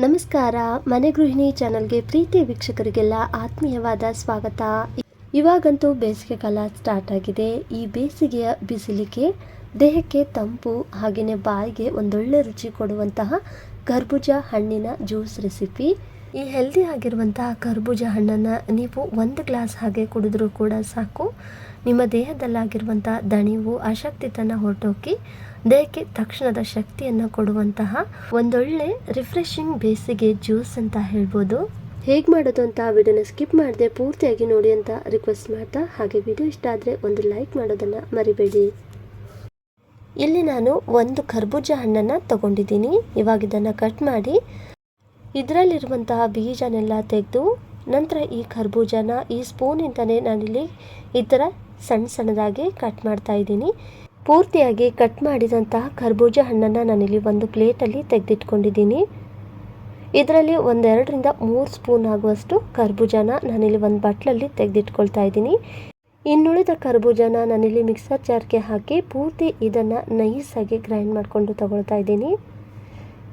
ನಮಸ್ಕಾರ. ಮನೆ ಗೃಹಿಣಿ ಚಾನಲ್ಗೆ ಪ್ರೀತಿ ವೀಕ್ಷಕರಿಗೆಲ್ಲ ಆತ್ಮೀಯವಾದ ಸ್ವಾಗತ. ಇವಾಗಂತೂ ಬೇಸಿಗೆಕಾಲ ಸ್ಟಾರ್ಟ್ ಆಗಿದೆ. ಈ ಬೇಸಿಗೆಯ ಬಿಸಿಲಿಗೆ ದೇಹಕ್ಕೆ ತಂಪು ಹಾಗೆಯೇ ಬಾಯಿಗೆ ಒಂದೊಳ್ಳೆ ರುಚಿ ಕೊಡುವಂತಹ ಕರ್ಬೂಜ ಹಣ್ಣಿನ ಜ್ಯೂಸ್ ರೆಸಿಪಿ. ಈ ಹೆಲ್ದಿ ಆಗಿರುವಂತಹ ಕರ್ಬೂಜ ಹಣ್ಣನ್ನು ನೀವು 1 ಗ್ಲಾಸ್ ಹಾಗೆ ಕುಡಿದ್ರೂ ಕೂಡ ಸಾಕು. ನಿಮ್ಮ ದೇಹದಲ್ಲಾಗಿರುವಂಥ ದಣಿವು ಅಶಕ್ತಿತನ ಹೊರಟೋಗಿ ದೇಹಕ್ಕೆ ತಕ್ಷಣದ ಶಕ್ತಿಯನ್ನು ಕೊಡುವಂತಹ ಒಂದೊಳ್ಳೆ ರಿಫ್ರೆಶಿಂಗ್ ಬೇಸಿಗೆ ಜ್ಯೂಸ್ ಅಂತ ಹೇಳ್ಬೋದು. ಹೇಗೆ ಮಾಡೋದು ಅಂತ ವಿಡಿಯೋನ ಸ್ಕಿಪ್ ಮಾಡದೆ ಪೂರ್ತಿಯಾಗಿ ನೋಡಿ ಅಂತ ರಿಕ್ವೆಸ್ಟ್ ಮಾಡ್ತಾ, ಹಾಗೆ ವಿಡಿಯೋ ಇಷ್ಟ ಆದರೆ ಒಂದು ಲೈಕ್ ಮಾಡೋದನ್ನು ಮರಿಬೇಡಿ. ಇಲ್ಲಿ ನಾನು 1 ಕರ್ಬೂಜ ಹಣ್ಣನ್ನು ತಗೊಂಡಿದ್ದೀನಿ. ಇವಾಗ ಇದನ್ನು ಕಟ್ ಮಾಡಿ ಇದರಲ್ಲಿರುವಂತಹ ಬೀಜನೆಲ್ಲ ತೆಗೆದು ನಂತರ ಈ ಕರ್ಬೂಜನ ಈ ಸ್ಪೂನಿಂದನೇ ನಾನಿಲ್ಲಿ ಈ ಥರ ಸಣ್ಣದಾಗಿ ಕಟ್ ಮಾಡ್ತಾ ಇದ್ದೀನಿ. ಪೂರ್ತಿಯಾಗಿ ಕಟ್ ಮಾಡಿದಂತಹ ಕರ್ಬೂಜ ಹಣ್ಣನ್ನು ನಾನಿಲ್ಲಿ ಒಂದು ಪ್ಲೇಟಲ್ಲಿ ತೆಗೆದಿಟ್ಕೊಂಡಿದ್ದೀನಿ. ಇದರಲ್ಲಿ 1-2 ರಿಂದ 3 ಸ್ಪೂನ್ ಆಗುವಷ್ಟು ಕರ್ಬೂಜನ ನಾನಿಲ್ಲಿ ಒಂದು ಬಟ್ಲಲ್ಲಿ ತೆಗೆದಿಟ್ಕೊಳ್ತಾ ಇದ್ದೀನಿ. ಇನ್ನುಳಿದ ಕರ್ಬೂಜನ ನಾನಿಲ್ಲಿ ಮಿಕ್ಸರ್ ಜಾರ್ಗೆ ಹಾಕಿ ಪೂರ್ತಿ ಇದನ್ನು ನೈಸಾಗಿ ಗ್ರೈಂಡ್ ಮಾಡಿಕೊಂಡು ತಗೊಳ್ತಾ ಇದ್ದೀನಿ.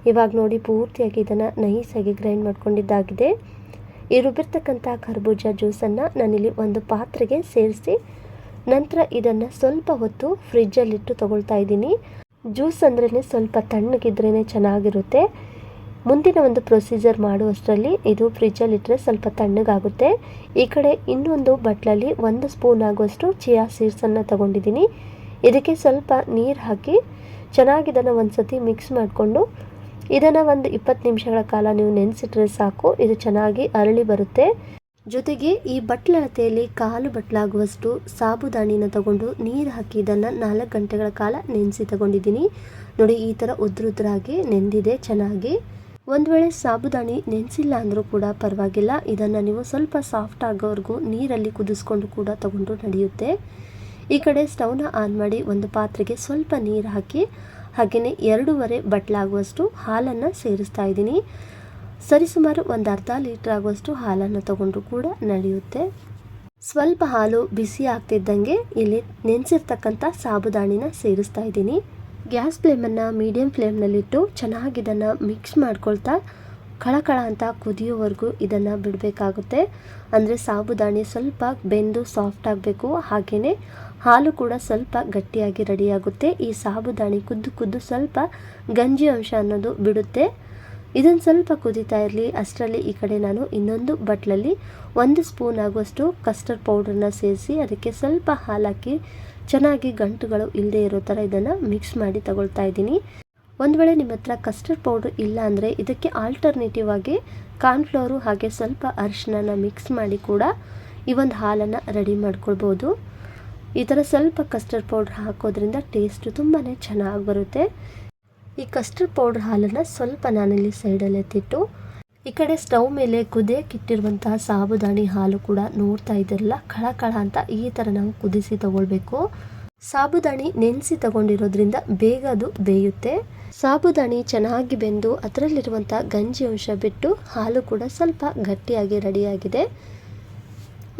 ಇವಾಗ ನೋಡಿ ಪೂರ್ತಿಯಾಗಿ ಇದನ್ನು ನೈಸಾಗಿ ಗ್ರೈಂಡ್ ಮಾಡ್ಕೊಂಡಿದ್ದಾಗಿದೆ. ಈ ರುಬ್ಬಿರ್ತಕ್ಕಂಥ ಕರ್ಬೂಜ ಜ್ಯೂಸನ್ನು ನಾನಿಲ್ಲಿ ಒಂದು ಪಾತ್ರೆಗೆ ಸೇರಿಸಿ ನಂತರ ಇದನ್ನು ಸ್ವಲ್ಪ ಹೊತ್ತು ಫ್ರಿಜ್ಜಲ್ಲಿಟ್ಟು ತಗೊಳ್ತಾ ಇದ್ದೀನಿ. ಜ್ಯೂಸ್ ಅಂದ್ರೇ ಸ್ವಲ್ಪ ತಣ್ಣಗಿದ್ರೇ ಚೆನ್ನಾಗಿರುತ್ತೆ. ಮುಂದಿನ ಒಂದು ಪ್ರೊಸೀಜರ್ ಮಾಡುವಷ್ಟರಲ್ಲಿ ಇದು ಫ್ರಿಜ್ಜಲ್ಲಿಟ್ಟರೆ ಸ್ವಲ್ಪ ತಣ್ಣಗಾಗುತ್ತೆ. ಈ ಕಡೆ ಇನ್ನೊಂದು ಬಟ್ಲಲ್ಲಿ 1 ಸ್ಪೂನ್ ಆಗುವಷ್ಟು ಚಿಯಾ ಸೀಡ್ಸನ್ನು ತಗೊಂಡಿದ್ದೀನಿ. ಇದಕ್ಕೆ ಸ್ವಲ್ಪ ನೀರು ಹಾಕಿ ಚೆನ್ನಾಗಿ ಇದನ್ನು ಒಂದು ಸತಿ ಮಿಕ್ಸ್ ಮಾಡಿಕೊಂಡು ಇದನ್ನು ಒಂದು 20 ನಿಮಿಷಗಳ ಕಾಲ ನೀವು ನೆನೆಸಿಟ್ರೆ ಸಾಕು. ಇದು ಚೆನ್ನಾಗಿ ಅರಳಿ ಬರುತ್ತೆ. ಜೊತೆಗೆ ಈ ಬಟ್ಲಳತೆಯಲ್ಲಿ 1/4 ಬಟ್ಲಾಗುವಷ್ಟು ಸಾಬುದಾಣಿನ ತಗೊಂಡು ನೀರು ಹಾಕಿ ಇದನ್ನು 4 ಗಂಟೆಗಳ ಕಾಲ ನೆನೆಸಿ ತಗೊಂಡಿದ್ದೀನಿ. ನೋಡಿ ಈ ಥರ ಉದ್ರಾಗಿ ನೆಂದಿದೆ ಚೆನ್ನಾಗಿ. ಒಂದು ವೇಳೆ ಸಾಬುದಾಣಿ ನೆನೆಸಿಲ್ಲ ಅಂದರೂ ಕೂಡ ಪರವಾಗಿಲ್ಲ, ಇದನ್ನು ನೀವು ಸ್ವಲ್ಪ ಸಾಫ್ಟ್ ಆಗೋವರೆಗೂ ನೀರಲ್ಲಿ ಕುದಿಸ್ಕೊಂಡು ಕೂಡ ತಗೊಂಡು ನಡೆಯುತ್ತೆ. ಈ ಕಡೆ ಸ್ಟವ್ನ ಆನ್ ಮಾಡಿ ಒಂದು ಪಾತ್ರೆಗೆ ಸ್ವಲ್ಪ ನೀರು ಹಾಕಿ ಹಾಗೆಯೇ 2.5 ಬಟ್ಲಾಗುವಷ್ಟು ಹಾಲನ್ನು ಸೇರಿಸ್ತಾ ಇದ್ದೀನಿ. ಸರಿಸುಮಾರು ಒಂದು ಅರ್ಧ ಲೀಟ್ರ್ ಆಗುವಷ್ಟು ಹಾಲನ್ನು ತಗೊಂಡ್ರು ಕೂಡ ನಡೆಯುತ್ತೆ. ಸ್ವಲ್ಪ ಹಾಲು ಬಿಸಿ ಆಗ್ತಿದ್ದಂಗೆ ಇಲ್ಲಿ ನೆನೆಸಿರ್ತಕ್ಕಂಥ ಸಾಬುದಾಣಿನ ಸೇರಿಸ್ತಾ ಇದ್ದೀನಿ. ಗ್ಯಾಸ್ ಫ್ಲೇಮನ್ನು ಮೀಡಿಯಂ ಫ್ಲೇಮ್ನಲ್ಲಿಟ್ಟು ಚೆನ್ನಾಗಿ ಇದನ್ನು ಮಿಕ್ಸ್ ಮಾಡ್ಕೊಳ್ತಾ ಕಳಕಳ ಅಂತ ಕುದಿಯೋವರೆಗೂ ಇದನ್ನು ಬಿಡಬೇಕಾಗುತ್ತೆ. ಅಂದರೆ ಸಾಬುದಾಣಿ ಸ್ವಲ್ಪ ಬೆಂದು ಸಾಫ್ಟ್ ಆಗಬೇಕು. ಹಾಗೆಯೇ ಹಾಲು ಕೂಡ ಸ್ವಲ್ಪ ಗಟ್ಟಿಯಾಗಿ ರೆಡಿಯಾಗುತ್ತೆ. ಈ ಸಾಬುದಾಣಿ ಕುದ್ದು ಸ್ವಲ್ಪ ಗಂಜಿ ಅಂಶ ಅನ್ನೋದು ಬಿಡುತ್ತೆ. ಇದನ್ನು ಸ್ವಲ್ಪ ಕುದೀತಾ ಇರಲಿ ಅಷ್ಟರಲ್ಲಿ ಈ ಕಡೆ ನಾನು ಇನ್ನೊಂದು ಬಟ್ಲಲ್ಲಿ 1 ಸ್ಪೂನ್ ಆಗುವಷ್ಟು ಕಸ್ಟರ್ಡ್ ಪೌಡ್ರನ್ನ ಸೇರಿಸಿ ಅದಕ್ಕೆ ಸ್ವಲ್ಪ ಹಾಲು ಹಾಕಿ ಚೆನ್ನಾಗಿ ಗಂಟುಗಳು ಇಲ್ಲದೆ ಇರೋ ಥರ ಇದನ್ನು ಮಿಕ್ಸ್ ಮಾಡಿ ತಗೊಳ್ತಾ ಇದ್ದೀನಿ. ಒಂದು ವೇಳೆ ನಿಮ್ಮ ಹತ್ರ ಕಸ್ಟರ್ಡ್ ಪೌಡ್ರ್ ಇಲ್ಲ ಅಂದರೆ ಇದಕ್ಕೆ ಆಲ್ಟರ್ನೇಟಿವ್ ಆಗಿ ಕಾರ್ನ್ಫ್ಲವರು ಹಾಗೆ ಸ್ವಲ್ಪ ಅರಿಶಿನ ಮಿಕ್ಸ್ ಮಾಡಿ ಕೂಡ ಈ ಒಂದು ಹಾಲನ್ನು ರೆಡಿ ಮಾಡ್ಕೊಳ್ಬೋದು. ಈ ಥರ ಸ್ವಲ್ಪ ಕಸ್ಟರ್ಡ್ ಪೌಡ್ರ್ ಹಾಕೋದ್ರಿಂದ ಟೇಸ್ಟು ತುಂಬಾ ಚೆನ್ನಾಗಿ ಬರುತ್ತೆ. ಈ ಕಸ್ಟರ್ಡ್ ಪೌಡ್ರ್ ಹಾಲನ್ನು ಸ್ವಲ್ಪ ನಾನಿಲ್ಲಿ ಸೈಡಲ್ಲಿ ಎತ್ತಿಟ್ಟು ಈ ಕಡೆ ಸ್ಟವ್ ಮೇಲೆ ಕುದಿಯಕ್ಕಿಟ್ಟಿರುವಂತಹ ಸಾಬುದಾಣಿ ಹಾಲು ಕೂಡ ನೋಡ್ತಾ ಇದ್ದಿರಲ್ಲ ಕಳ ಅಂತ ಈ ಥರ ನಾವು ಕುದಿಸಿ ತಗೊಳ್ಬೇಕು. ಸಾಬುದಾಣಿ ನೆನೆಸಿ ತಗೊಂಡಿರೋದ್ರಿಂದ ಬೇಗ ಅದು ಬೇಯುತ್ತೆ. ಸಾಬುದಾಣಿ ಚೆನ್ನಾಗಿ ಬೆಂದು ಅದರಲ್ಲಿರುವಂಥ ಗಂಜಿ ಅಂಶ ಬಿಟ್ಟು ಹಾಲು ಕೂಡ ಸ್ವಲ್ಪ ಗಟ್ಟಿಯಾಗಿ ರೆಡಿಯಾಗಿದೆ.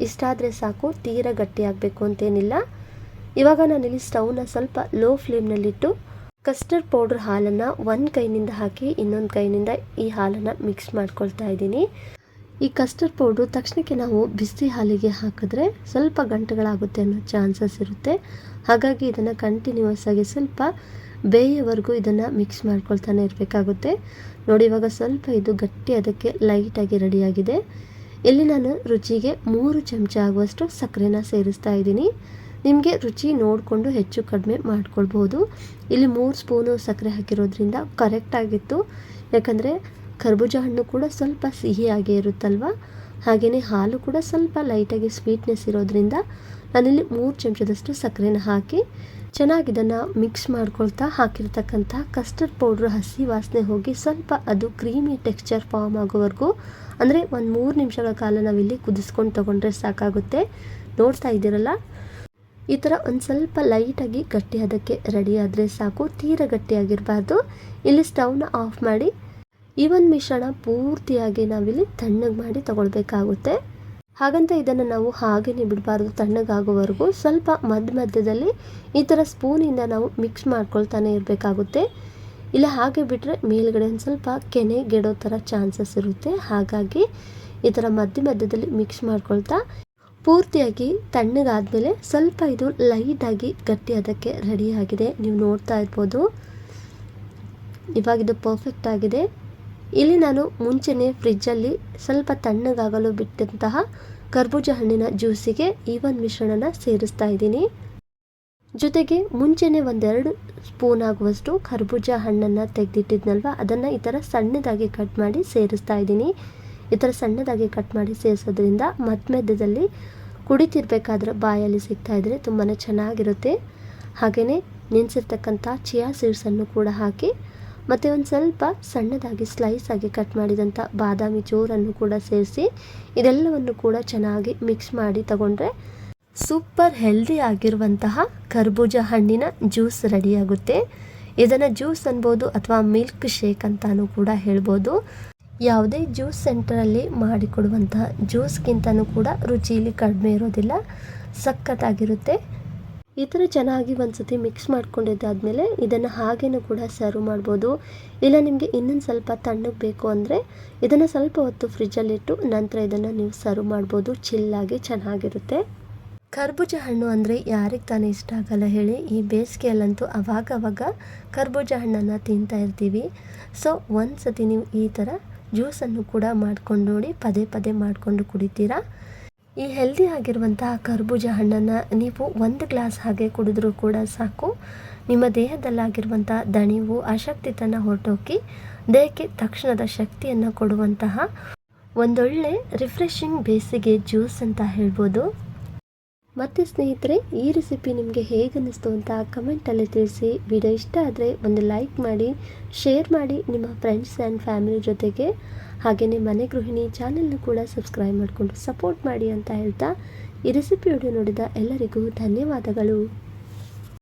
ಇಷ್ಟಾದರೆ ಸಾಕು, ತೀರ ಗಟ್ಟಿಯಾಗಬೇಕು ಅಂತೇನಿಲ್ಲ. ಇವಾಗ ನಾನಿಲ್ಲಿ ಸ್ಟವ್ನ ಸ್ವಲ್ಪ ಲೋ ಫ್ಲೇಮ್ನಲ್ಲಿಟ್ಟು ಕಸ್ಟರ್ಡ್ ಪೌಡ್ರ್ ಹಾಲನ್ನು ಒಂದು ಕೈನಿಂದ ಹಾಕಿ ಇನ್ನೊಂದು ಕೈನಿಂದ ಈ ಹಾಲನ್ನು ಮಿಕ್ಸ್ ಮಾಡ್ಕೊಳ್ತಾ ಇದ್ದೀನಿ. ಈ ಕಸ್ಟರ್ಡ್ ಪೌಡ್ರು ತಕ್ಷಣಕ್ಕೆ ನಾವು ಬಿಸಿ ಹಾಲಿಗೆ ಹಾಕಿದ್ರೆ ಸ್ವಲ್ಪ ಗಂಟೆಗಳಾಗುತ್ತೆ ಅನ್ನೋ ಚಾನ್ಸಸ್ ಇರುತ್ತೆ. ಹಾಗಾಗಿ ಇದನ್ನು ಕಂಟಿನ್ಯೂಸ್ ಆಗಿ ಸ್ವಲ್ಪ ಬೇಯೋವರೆಗೂ ಇದನ್ನು ಮಿಕ್ಸ್ ಮಾಡ್ಕೊಳ್ತಾನೆ ಇರಬೇಕಾಗುತ್ತೆ. ನೋಡಿ ಇವಾಗ ಸ್ವಲ್ಪ ಇದು ಗಟ್ಟಿ ಅದಕ್ಕೆ ಲೈಟಾಗಿ ರೆಡಿಯಾಗಿದೆ. ಇಲ್ಲಿ ನಾನು ರುಚಿಗೆ 3 ಚಮಚ ಆಗುವಷ್ಟು ಸಕ್ಕರೆನ ಸೇರಿಸ್ತಾ ಇದ್ದೀನಿ. ನಿಮಗೆ ರುಚಿ ನೋಡಿಕೊಂಡು ಹೆಚ್ಚು ಕಡಿಮೆ ಮಾಡ್ಕೊಳ್ಬೋದು. ಇಲ್ಲಿ 3 ಸ್ಪೂನು ಸಕ್ಕರೆ ಹಾಕಿರೋದ್ರಿಂದ ಕರೆಕ್ಟಾಗಿತ್ತು. ಯಾಕಂದರೆ ಕರ್ಬೂಜ ಹಣ್ಣು ಕೂಡ ಸ್ವಲ್ಪ ಸಿಹಿಯಾಗೇ ಇರುತ್ತಲ್ವ, ಹಾಗೆಯೇ ಹಾಲು ಕೂಡ ಸ್ವಲ್ಪ ಲೈಟಾಗಿ ಸ್ವೀಟ್ನೆಸ್ ಇರೋದ್ರಿಂದ ನಾನಿಲ್ಲಿ 3 ಚಮಚದಷ್ಟು ಸಕ್ಕರೆನ ಹಾಕಿ ಚೆನ್ನಾಗಿ ಇದನ್ನು ಮಿಕ್ಸ್ ಮಾಡ್ಕೊಳ್ತಾ ಹಾಕಿರ್ತಕ್ಕಂಥ ಕಸ್ಟರ್ಡ್ ಪೌಡ್ರ್ ಹಸಿ ವಾಸನೆ ಹೋಗಿ ಸ್ವಲ್ಪ ಅದು ಕ್ರೀಮಿ ಟೆಕ್ಸ್ಚರ್ ಫಾರ್ಮ್ ಆಗೋವರೆಗೂ ಅಂದರೆ ಒಂದು 3 ನಿಮಿಷಗಳ ಕಾಲ ನಾವಿಲ್ಲಿ ಕುದಿಸ್ಕೊಂಡು ತೊಗೊಂಡ್ರೆ ಸಾಕಾಗುತ್ತೆ. ನೋಡ್ತಾ ಇದ್ದೀರಲ್ಲ ಈ ಥರ ಒಂದು ಸ್ವಲ್ಪ ಲೈಟಾಗಿ ಗಟ್ಟಿ ಅದಕ್ಕೆ ರೆಡಿ ಆದರೆ ಸಾಕು, ತೀರ ಗಟ್ಟಿಯಾಗಿರಬಾರ್ದು. ಇಲ್ಲಿ ಸ್ಟವ್ನ ಆಫ್ ಮಾಡಿ ಈ ಒಂದು ಮಿಶ್ರಣ ಪೂರ್ತಿಯಾಗಿ ನಾವಿಲ್ಲಿ ತಣ್ಣಗೆ ಮಾಡಿ ತಗೊಳ್ಬೇಕಾಗುತ್ತೆ. ಹಾಗಂತ ಇದನ್ನು ನಾವು ಹಾಗೇ ಬಿಡಬಾರ್ದು. ತಣ್ಣಗಾಗೋವರೆಗೂ ಸ್ವಲ್ಪ ಮಧ್ಯದಲ್ಲಿ ಈ ಥರ ಸ್ಪೂನಿಂದ ನಾವು ಮಿಕ್ಸ್ ಮಾಡ್ಕೊಳ್ತಾನೆ ಇರಬೇಕಾಗುತ್ತೆ. ಇಲ್ಲ ಹಾಗೆ ಬಿಟ್ಟರೆ ಮೇಲ್ಗಡೆ ಒಂದು ಸ್ವಲ್ಪ ಕೆನೆಗೆಡೋ ಥರ ಚಾನ್ಸಸ್ ಇರುತ್ತೆ. ಹಾಗಾಗಿ ಈ ಥರ ಮಧ್ಯದಲ್ಲಿ ಮಿಕ್ಸ್ ಮಾಡ್ಕೊಳ್ತಾ ಪೂರ್ತಿಯಾಗಿ ತಣ್ಣಗಾದ್ಮೇಲೆ ಸ್ವಲ್ಪ ಇದು ಲೈಟಾಗಿ ಗಟ್ಟಿ ಅದಕ್ಕೆ ರೆಡಿ ಆಗಿದೆ. ನೀವು ನೋಡ್ತಾ ಇರ್ಬೋದು, ಇವಾಗಿದು ಪರ್ಫೆಕ್ಟ್ ಆಗಿದೆ. ಇಲ್ಲಿ ನಾನು ಮುಂಚೆನೇ ಫ್ರಿಜ್ಜಲ್ಲಿ ಸ್ವಲ್ಪ ತಣ್ಣಗಾಗಲು ಬಿಟ್ಟಂತಹ ಕರ್ಬೂಜ ಹಣ್ಣಿನ ಜ್ಯೂಸಿಗೆ ಈ ಒಂದು ಮಿಶ್ರಣನ ಸೇರಿಸ್ತಾ ಇದ್ದೀನಿ. ಜೊತೆಗೆ ಮುಂಚೆನೇ 1-2 ಸ್ಪೂನ್ ಆಗುವಷ್ಟು ಕರ್ಬೂಜ ಹಣ್ಣನ್ನು ತೆಗೆದಿಟ್ಟಿದ್ನಲ್ವ, ಅದನ್ನು ಈ ಥರ ಸಣ್ಣದಾಗಿ ಕಟ್ ಮಾಡಿ ಸೇರಿಸ್ತಾ ಇದ್ದೀನಿ. ಈ ಥರ ಸಣ್ಣದಾಗಿ ಕಟ್ ಮಾಡಿ ಸೇರಿಸೋದ್ರಿಂದ ಮಧ್ಯದಲ್ಲಿ ಕುಡಿತಿರ್ಬೇಕಾದ್ರೆ ಬಾಯಲ್ಲಿ ಸಿಗ್ತಾ ಇದ್ರೆ ತುಂಬಾ ಚೆನ್ನಾಗಿರುತ್ತೆ. ಹಾಗೆಯೇ ನೆನೆಸಿರ್ತಕ್ಕಂಥ ಚಿಯಾ ಸೀಡ್ಸನ್ನು ಕೂಡ ಹಾಕಿ ಮತ್ತು ಒಂದು ಸ್ವಲ್ಪ ಸಣ್ಣದಾಗಿ ಸ್ಲೈಸ್ ಆಗಿ ಕಟ್ ಮಾಡಿದಂಥ ಬಾದಾಮಿ ಚೂರನ್ನು ಕೂಡ ಸೇರಿಸಿ ಇದೆಲ್ಲವನ್ನು ಕೂಡ ಚೆನ್ನಾಗಿ ಮಿಕ್ಸ್ ಮಾಡಿ ತಗೊಂಡ್ರೆ ಸೂಪರ್ ಹೆಲ್ದಿ ಆಗಿರುವಂತಹ ಕರ್ಬೂಜ ಹಣ್ಣಿನ ಜ್ಯೂಸ್ ರೆಡಿಯಾಗುತ್ತೆ. ಇದನ್ನು ಜ್ಯೂಸ್ ಅನ್ಬೋದು ಅಥವಾ ಮಿಲ್ಕ್ ಶೇಕ್ ಅಂತಾನೂ ಕೂಡ ಹೇಳ್ಬೋದು. ಯಾವುದೇ ಜ್ಯೂಸ್ ಸೆಂಟರಲ್ಲಿ ಮಾಡಿಕೊಡುವಂತಹ ಜ್ಯೂಸ್ಗಿಂತನೂ ಕೂಡ ರುಚಿಯಲ್ಲಿ ಕಡಿಮೆ ಇರೋದಿಲ್ಲ, ಸಖತ್ತಾಗಿರುತ್ತೆ. ಈ ಥರ ಚೆನ್ನಾಗಿ ಒಂದ್ಸತಿ ಮಿಕ್ಸ್ ಮಾಡ್ಕೊಂಡಿದ್ದಾದಮೇಲೆ ಇದನ್ನು ಹಾಗೇನೂ ಕೂಡ ಸರ್ವ್ ಮಾಡ್ಬೋದು. ಇಲ್ಲ ನಿಮಗೆ ಇನ್ನೊಂದು ಸ್ವಲ್ಪ ತಣ್ಣಗೆ ಬೇಕು ಅಂದರೆ ಇದನ್ನು ಸ್ವಲ್ಪ ಹೊತ್ತು ಫ್ರಿಜ್ಜಲ್ಲಿಟ್ಟು ನಂತರ ಇದನ್ನು ನೀವು ಸರ್ವ್ ಮಾಡ್ಬೋದು. ಚಿಲ್ಲಾಗಿ ಚೆನ್ನಾಗಿರುತ್ತೆ. ಕರ್ಬೂಜ ಹಣ್ಣು ಅಂದರೆ ಯಾರಿಗೆ ತಾನೇ ಇಷ್ಟ ಆಗಲ್ಲ ಹೇಳಿ. ಈ ಬೇಸಿಗೆಯಲ್ಲಂತೂ ಅವಾಗ ಕರ್ಬೂಜ ಹಣ್ಣನ್ನು ತಿಂತಾ ಇರ್ತೀವಿ. ಸೊ ಒಂದು ಸತಿ ನೀವು ಈ ಥರ ಜ್ಯೂಸನ್ನು ಕೂಡ ಮಾಡ್ಕೊಂಡು ನೋಡಿ, ಪದೇ ಮಾಡಿಕೊಂಡು ಕುಡಿತೀರಾ. ಈ ಹೆಲ್ದಿ ಆಗಿರುವಂತಹ ಕರ್ಬೂಜ ಹಣ್ಣನ್ನು ನೀವು 1 ಗ್ಲಾಸ್ ಹಾಗೆ ಕುಡಿದ್ರೂ ಕೂಡ ಸಾಕು. ನಿಮ್ಮ ದೇಹದಲ್ಲಾಗಿರುವಂಥ ದಣಿವು, ಅಶಕ್ತಿತನ ಹೊರಟೋಗಿ ದೇಹಕ್ಕೆ ತಕ್ಷಣದ ಶಕ್ತಿಯನ್ನು ಕೊಡುವಂತಹ ಒಂದೊಳ್ಳೆ ರಿಫ್ರೆಶಿಂಗ್ ಬೇಸಿಗೆ ಜ್ಯೂಸ್ ಅಂತ ಹೇಳ್ಬೋದು. ಮತ್ತು ಸ್ನೇಹಿತರೆ, ಈ ರೆಸಿಪಿ ನಿಮಗೆ ಹೇಗೆ ಅನ್ನಿಸ್ತು ಅಂತ ಕಮೆಂಟಲ್ಲಿ ತಿಳಿಸಿ. ವಿಡಿಯೋ ಇಷ್ಟ ಆದರೆ ಒಂದು ಲೈಕ್ ಮಾಡಿ, ಶೇರ್ ಮಾಡಿ ನಿಮ್ಮ ಫ್ರೆಂಡ್ಸ್ ಆ್ಯಂಡ್ ಫ್ಯಾಮಿಲಿ ಜೊತೆಗೆ. ಹಾಗೆಯೇ ಮನೆ ಗೃಹಿಣಿ ಚಾನಲ್ನ ಕೂಡ ಸಬ್ಸ್ಕ್ರೈಬ್ ಮಾಡಿಕೊಂಡು ಸಪೋರ್ಟ್ ಮಾಡಿ ಅಂತ ಹೇಳ್ತಾ ಈ ರೆಸಿಪಿ ವಿಡಿಯೋ ನೋಡಿದ ಎಲ್ಲರಿಗೂ ಧನ್ಯವಾದಗಳು.